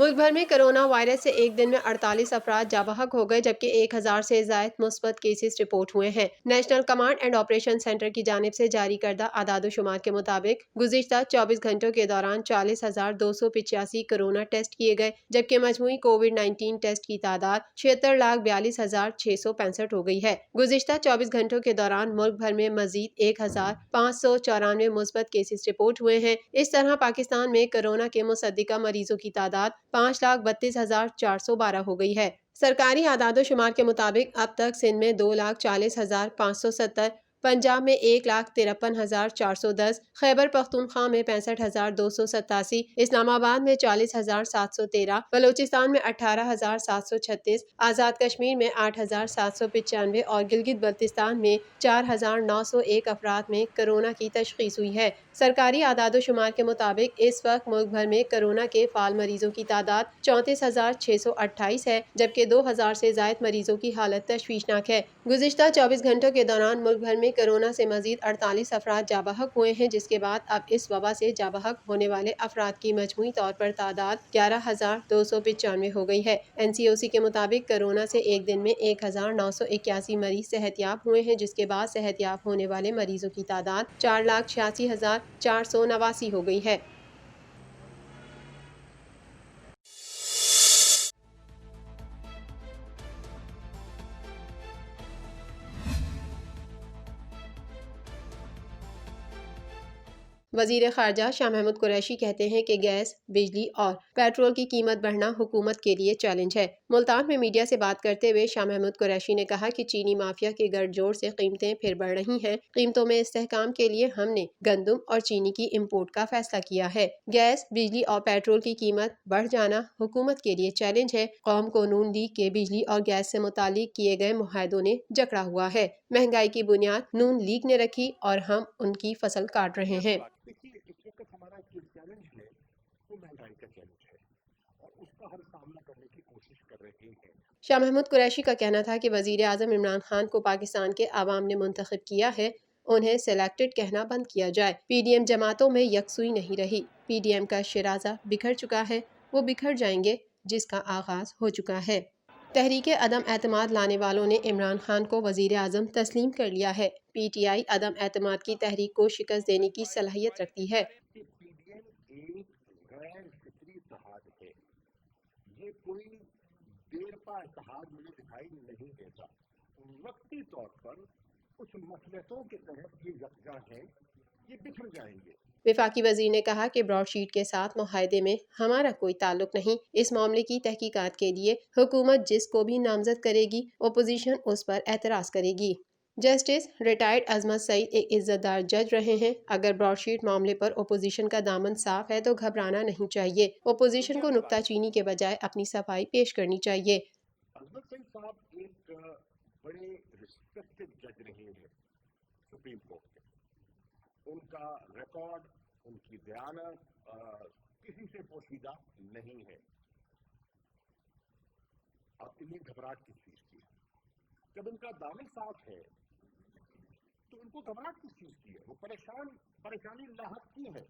मुल्क भर में कोरोना वायरस से एक दिन में 48 अफराद जाँ बहक हो गए, जबकि 1000 से ज़ायद मुस्बत केसेस रिपोर्ट हुए हैं। National command and operation centre की जानिब से जारी करदा आदाद-ओ-शुमार के मुताबिक गुज़िश्ता 24 घंटों के दौरान 40,285 कोरोना टेस्ट किए गए, जबकि मजमूई कोविड-19 टेस्ट की तादाद 76,42,665 हो गई है। गुज़िश्ता 24 घंटों के दौरान मुल्क भर में मजीद 1,594 मुस्बत केसेस रिपोर्ट हुए हैं। इस तरह पाकिस्तान में कोरोना के मुसद्दिका मरीजों की तादाद 5,32,412 हो गई है। सरकारी आदाद-ओ-शुमार के मुताबिक अब तक सिंध में 2,40,570, पंजाब में 1,53,410, खैबर पख्तूनख्वा में 65,287, इस्लामाबाद में 40,713, बलूचिस्तान में 18,736, आज़ाद कश्मीर में 8,795 और गिलगित बल्तिस्तान में 4,901 अफराद में कोरोना की तशख़ीस हुई है। सरकारी आदाद-ओ-शुमार के मुताबिक इस वक्त मुल्क भर में कोरोना के फ़ाल मरीजों की तादाद 34,628 है, जबकि 2,000 से ज़ायद मरीजों की हालत तशवीशनाक है। गुज़िश्ता 24 घंटों के दौरान मुल्क भर में कोरोना से मजीद 48 अफराद जाँ बहक हुए हैं, जिसके बाद अब इस वबा से जाँ बहक होने वाले अफराद की मजमूई तौर पर तादाद 11,295 हो गई है। NCOC के मुताबिक कोरोना से एक दिन में 1,981 मरीज सेहतयाब हुए हैं, जिसके बाद सेहतयाब होने वाले मरीजों की तादाद 4,86,489 हो गई है। वज़ीर ख़ारजा शाह महमूद कुरैशी कहते हैं कि गैस, बिजली और पेट्रोल की कीमत बढ़ना हुकूमत के लिए चैलेंज है। मुल्तान में मीडिया से बात करते हुए शाह महमूद कुरैशी ने कहा कि चीनी माफिया के गठजोड़ से कीमतें फिर बढ़ रही हैं। कीमतों में इस्तेहकाम के लिए हमने गंदम और चीनी की इम्पोर्ट का फैसला किया है। गैस, बिजली और पेट्रोल की कीमत बढ़ जाना हुकूमत के लिए चैलेंज है। कौम को नून लीग के बिजली और गैस से मुतालिक किए गए मुआहदों ने जकड़ा हुआ है। महंगाई की बुनियाद नून लीग ने रखी और हम उनकी फसल काट रहे हैं। इस वक्त हमारा जो चैलेंज है वो महंगाई का चैलेंज है और उसका हम सामना करने की कोशिश कर रहे हैं। शाह महमूद कुरैशी का कहना था कि वज़ीर आज़म इमरान खान को पाकिस्तान के आवाम ने मुंतखब किया है, उन्हें सिलेक्टेड कहना बंद किया जाए। PDM जमातों में यकसुई नहीं रही। PDM का शिराजा बिखर चुका है, वो बिखर जाएंगे जिसका आगाज हो चुका है। तहरीके अदम एतमाद लाने वालों ने इमरान खान को वज़ीर आज़म तस्लीम कर लिया है। PTI अदम एतमाद की तहरीक को शिकस्त देने की सलाहियत रखती है। PDM एक गैर फिक्री इत्तेहाद है, ये कोई देर पा इत्तेहाद मुझे दिखाई नहीं देता। वक्ती तौर पर कुछ मसलहतों के तहत ये यकजा है, ये बिखर जाएंगे। वफाकी वज़ीर ने कहा कि ब्रॉडशीट के साथ मुआहदे में हमारा कोई ताल्लुक नहीं। इस मामले की तहकीकात के लिए हुकूमत जिसको भी नामजद करेगी, अपोजिशन उस पर एतराज़ करेगी। जस्टिस रिटायर्ड अजमत सईद एक इज्जतदार जज रहे हैं। अगर ब्रॉडशीट मामले पर अपोजिशन का दामन साफ है तो घबराना नहीं चाहिए। अपोजिशन को नुक्ताचीनी के बजाय अपनी सफाई पेश करनी चाहिए। अजमत सईद साहब एक बड़े रिस्पेक्टेड जज रहे हैं सुप्रीम कोर्ट के। उनका रिकॉर्ड, उनकी दयानत किसी से पोशीदा नहीं है। अब इन्हें घबराहट किस चीज की है? जब उनका दामन साफ है तो उनको घबराहट किस चीज की है? वो परेशानी लाहक क्यों है?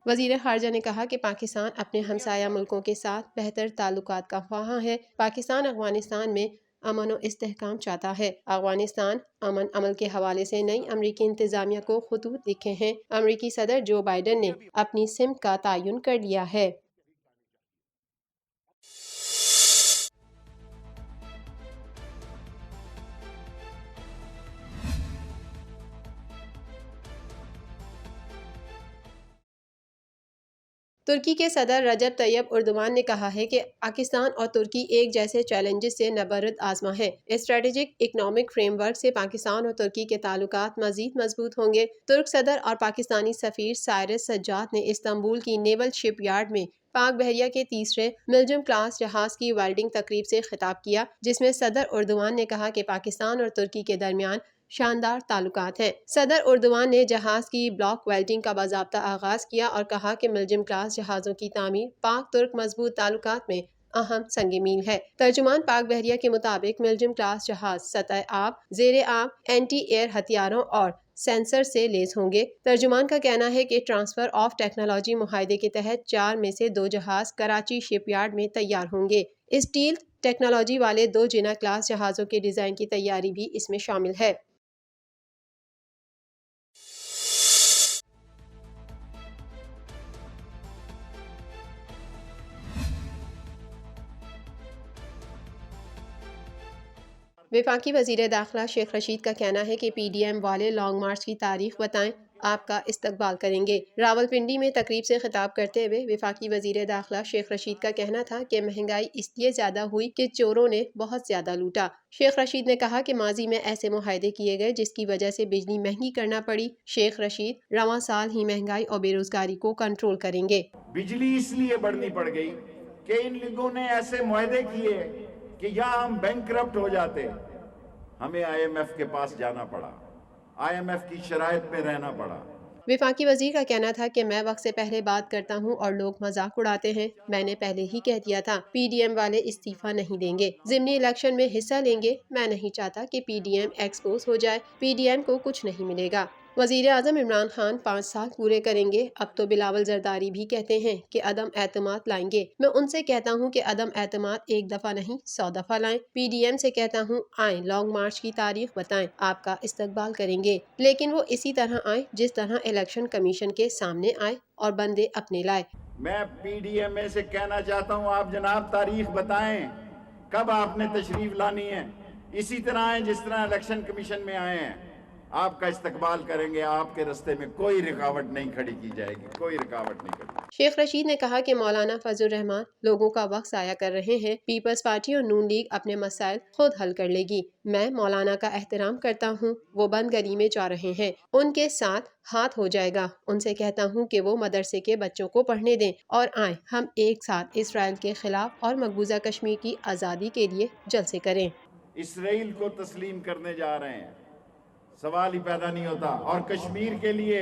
वज़ीर ख़ारजा ने कहा कि पाकिस्तान अपने हमसाया मुल्कों के साथ बेहतर ताल्लुकात का ख्वाहां है। पाकिस्तान अफ़गानिस्तान में अमन और इस्तेहकाम चाहता है। अफ़गानिस्तान अमन अमल के हवाले से नई अमरीकी इंतज़ामिया को ख़ुतूत लिखे हैं। अमरीकी सदर जो बाइडन ने अपनी सिमत का तयन कर लिया है। तुर्की के सदर रजब तैयब उर्दवान ने कहा है कि पाकिस्तान और तुर्की एक जैसे चैलेंजेस से नबरद आज़मा है। स्ट्रेटेजिक इकनॉमिक फ्रेमवर्क से पाकिस्तान और तुर्की के ताल्लुकात मजीद मजबूत होंगे। तुर्क सदर और पाकिस्तानी सफ़ीर साइरस सज्जाद ने इस्तांबुल की नेवल शिप यार्ड में पाक बहरिया के तीसरे मिल्जम क्लास जहाज की वेल्डिंग तकरीब से खिताब किया, जिसमें सदर उर्दवान ने कहा कि पाकिस्तान और तुर्की के दरमियान शानदार ताल्लुकात हैं। सदर उर्दवान ने जहाज की ब्लॉक वेल्डिंग का बाज़ाब्ता आगाज किया और कहा कि मिल्जम क्लास जहाज़ों की तामीर पाक तुर्क मजबूत ताल्लुकात में अहम संग मील है। तर्जुमान पाक बहरिया के मुताबिक मिल्जिम क्लास जहाज सतह आब, ज़ेर आब, एंटी एयर हथियारों और सेंसर से लेस होंगे। तर्जुमान का कहना है कि ट्रांसफर ऑफ टेक्नोलॉजी मुआहदे के तहत 4 में से 2 जहाज कराची शिपयार्ड में तैयार होंगे। स्टील टेक्नोलॉजी वाले 2 जिना क्लास जहाज़ों के डिज़ाइन की तैयारी भी इसमें शामिल है। वफाकी वज़ीर दाखिला शेख रशीद का कहना है कि PDM वाले लॉन्ग मार्च की तारीख बताएं, आपका इस्तकबाल करेंगे। रावलपिंडी में तकरीब से खिताब करते हुए वफाकी वज़ीर दाखिला शेख रशीद का कहना था कि महंगाई इसलिए ज़्यादा हुई कि चोरों ने बहुत ज़्यादा लूटा। शेख रशीद ने कहा कि माजी में ऐसे मुआहदे किए गए जिसकी वजह से बिजली महंगी करना पड़ी। शेख रशीद रवां साल ही महंगाई और बेरोजगारी को कंट्रोल करेंगे। बिजली इसलिए बढ़नी पड़ गई कि इन लोगों ने ऐसे मुआहदे किए कि या हम बैंकरप्ट हो जाते, हमें IMF के पास जाना पड़ा, IMF की शराइत में रहना पड़ा। वफाकी वजीर का कहना था कि मैं वक्त से पहले बात करता हूं और लोग मजाक उड़ाते हैं। मैंने पहले ही कह दिया था PDM वाले इस्तीफा नहीं देंगे, ज़िमनी इलेक्शन में हिस्सा लेंगे। मैं नहीं चाहता कि PDM एक्सपोज हो जाए। PDM को कुछ नहीं मिलेगा। वज़ीर आज़म इमरान खान 5 साल पूरे करेंगे। अब तो बिलावल जरदारी भी कहते हैं कि अदम एतमाद लाएंगे। मैं उनसे कहता हूं कि अदम एतमाद एक दफ़ा नहीं 100 दफ़ा लाएं। PDM से कहता हूं आएं, लॉन्ग मार्च की तारीख बताएं, आपका इस्तकबाल करेंगे। लेकिन वो इसी तरह आए जिस तरह इलेक्शन कमीशन के सामने आए और बंदे अपने लाए। मैं PDMA से कहना चाहता हूं, आप जनाब तारीख बताएं, कब आपने तशरीफ लानी है। इसी तरह आए जिस तरह इलेक्शन कमीशन में आए हैं, आपका इस्तकबाल करेंगे। आपके रास्ते में कोई रुकावट नहीं खड़ी की जाएगी, कोई रुकावट नहीं खड़ी। शेख रशीद ने कहा कि मौलाना फजल रहमान लोगों का वक्त ज़ाया कर रहे हैं। पीपल्स पार्टी और नून लीग अपने मसाइल खुद हल कर लेगी। मैं मौलाना का एहतराम करता हूँ, वो बंद गली में जा रहे हैं, उनके साथ हाथ हो जाएगा। उनसे कहता हूँ कि वो मदरसे के बच्चों को पढ़ने दें और आए हम एक साथ इसराइल के खिलाफ और मकबूजा कश्मीर की आज़ादी के लिए जलसे करें। इसराइल को तस्लीम करने जा रहे हैं, सवाल ही पैदा नहीं होता। और कश्मीर के लिए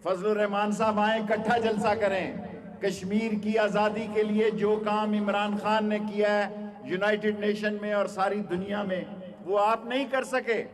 फजलुर रहमान साहब आए, इकट्ठा जलसा करें। कश्मीर की आज़ादी के लिए जो काम इमरान खान ने किया है यूनाइटेड नेशन में और सारी दुनिया में, वो आप नहीं कर सके।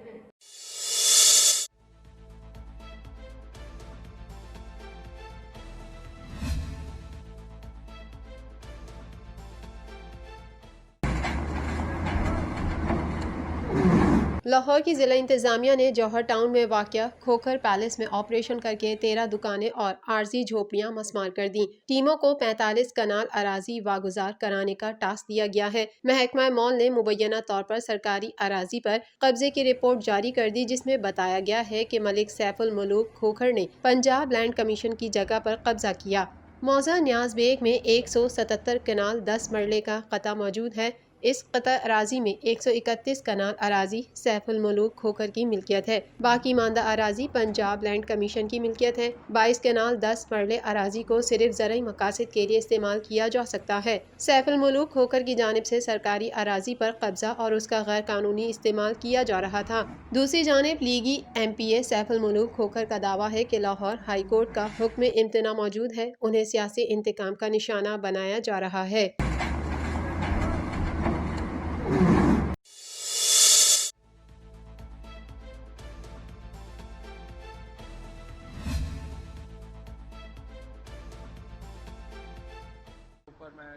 लाहौर की ज़िला इंतज़ामिया ने जौहर टाउन में वाक़या खोखर पैलेस में ऑपरेशन करके 13 दुकानें और आर्जी झोपड़ियाँ मसमार कर दी। टीमों को 45 कनाल अराजी वागुजार कराने का टास्क दिया गया है। महकमा मॉल ने मुबैना तौर पर सरकारी अराजी पर कब्जे की रिपोर्ट जारी कर दी, जिसमें बताया गया है कि मलिक सैफुल मलूक खोखर ने पंजाब लैंड कमीशन की जगह पर कब्जा किया। मौजा न्याज बेग में 177 कनाल 10 मरले का कता मौजूद है। इस कता अराजी में 131 कनाल अराजी सैफुल मलूक खोखर की मिल्कियत है। बाकी मानदा अराजी पंजाब लैंड कमीशन की मिल्कियत है। 22 कनाल 10 मरले अराजी को सिर्फ ज़रई मकासद के लिए इस्तेमाल किया जा सकता है। सैफुल मलूक खोखर की जानिब से सरकारी अराजी पर कब्जा और उसका गैर कानूनी इस्तेमाल किया जा रहा था। दूसरी जानिब लीगी MPA सैफुल मलूक खोखर का दावा है कि लाहौर हाई कोर्ट का हुक्म इम्तना मौजूद है, उन्हें सियासी इंतकाम का निशाना बनाया जा रहा है।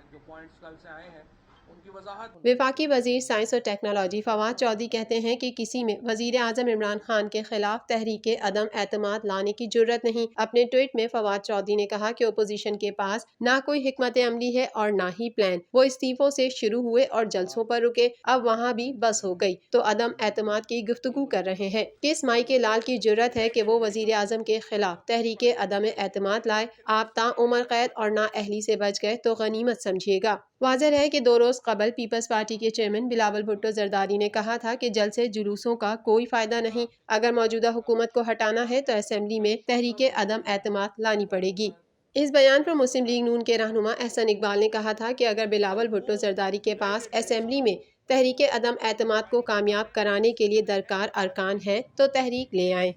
जो पॉइंट्स कल से आए हैं उनकी वजाहत। वफाकी वजीर साइंस और टेक्नोलॉजी फवाद चौधरी कहते हैं कि किसी में वजीर आजम इमरान खान के खिलाफ तहरीक अदम एतमाद लाने की जरूरत नहीं। अपने ट्वीट में फवाद चौधरी ने कहा कि अपोजिशन के पास ना कोई हिकमत अमली है और ना ही प्लान। वो इस्तीफों से शुरू हुए और जलसों पर रुके, अब वहाँ भी बस हो गई तो अदम एतमाद की गुफ्तगू कर रहे हैं। किस माई के लाल की जरूरत है कि वो वजीर आजम के खिलाफ तहरीक अदम एतमाद लाए। आप ताउम्र कैद और ना अहली से बच गए तो गनीमत समझिएगा। वाज़ेह है कि 2 रोज़ कबल पीपल्स पार्टी के चेयरमैन बिलावल भुट्टो जरदारी ने कहा था कि जलसे जुलूसों का कोई फ़ायदा नहीं। अगर मौजूदा हुकूमत को हटाना है तो असेंबली में तहरीक अदम एतमाद लानी पड़ेगी। इस बयान पर मुस्लिम लीग नून के रहनुमा एहसन इकबाल ने कहा था कि अगर बिलावल भुट्टो जरदारी के पास असेंबली में तहरीक अदम एतमाद को कामयाब कराने के लिए दरकार अरकान है तो तहरीक ले आएं।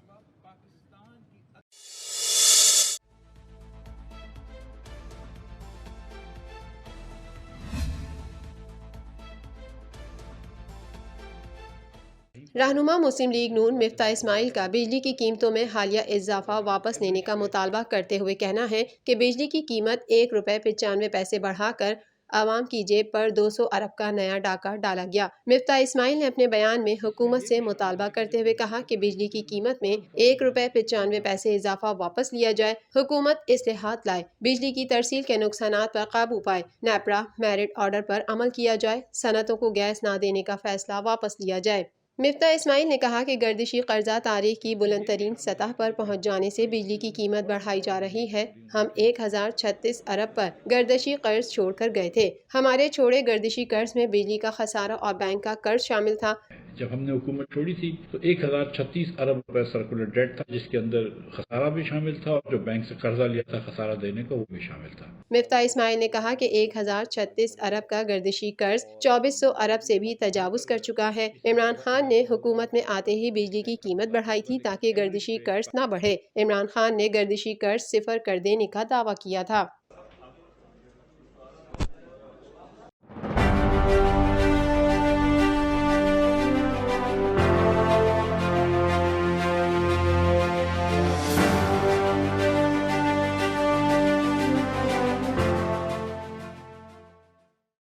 رہنما مسلم لیگ نون مفتاح اسماعیل کا بجلی کی قیمتوں میں حالیہ اضافہ واپس لینے کا مطالبہ کرتے ہوئے کہنا ہے کہ بجلی کی قیمت 1 روپے 95 پیسے بڑھا کر عوام کی جیب پر 200 ارب کا نیا ڈاکہ ڈالا گیا۔ مفتاح اسماعیل نے اپنے بیان میں حکومت سے مطالبہ کرتے ہوئے کہا کہ بجلی کی قیمت میں 1 روپے 95 پیسے اضافہ واپس لیا جائے، حکومت اصلاحات لائے، بجلی کی ترسیل کے نقصانات پر قابو پائے، نیپرا میرٹ آرڈر پر عمل کیا جائے، صنعتوں کو گیس نہ دینے کا فیصلہ واپس لیا جائے۔ مفتاح اسماعیل نے کہا کہ گردشی قرضہ تاریخ کی بلند ترین سطح پر پہنچ جانے سے بجلی کی قیمت بڑھائی جا رہی ہے۔ ہم 1036 ارب پر گردشی قرض چھوڑ کر گئے تھے۔ ہمارے چھوڑے گردشی قرض میں بجلی کا خسارہ اور بینک کا قرض شامل تھا۔ جب ہم نے حکومت چھوڑی تھی تو 1036 ارب روپے سرکولر ڈیٹ تھا، جس کے اندر خسارہ بھی شامل تھا اور جو بینک سے قرضہ لیا تھا خسارہ دینے کا وہ بھی شامل تھا۔ مفتاح اسماعیل نے کہا کہ 1036 ارب کا گردشی قرض 2400 ارب سے بھی تجاوز کر چکا ہے۔ عمران خان نے حکومت میں آتے ہی بجلی کی قیمت بڑھائی تھی تاکہ گردشی قرض نہ بڑھے۔ عمران خان نے گردشی قرض صفر کر دینے کا دعویٰ کیا تھا۔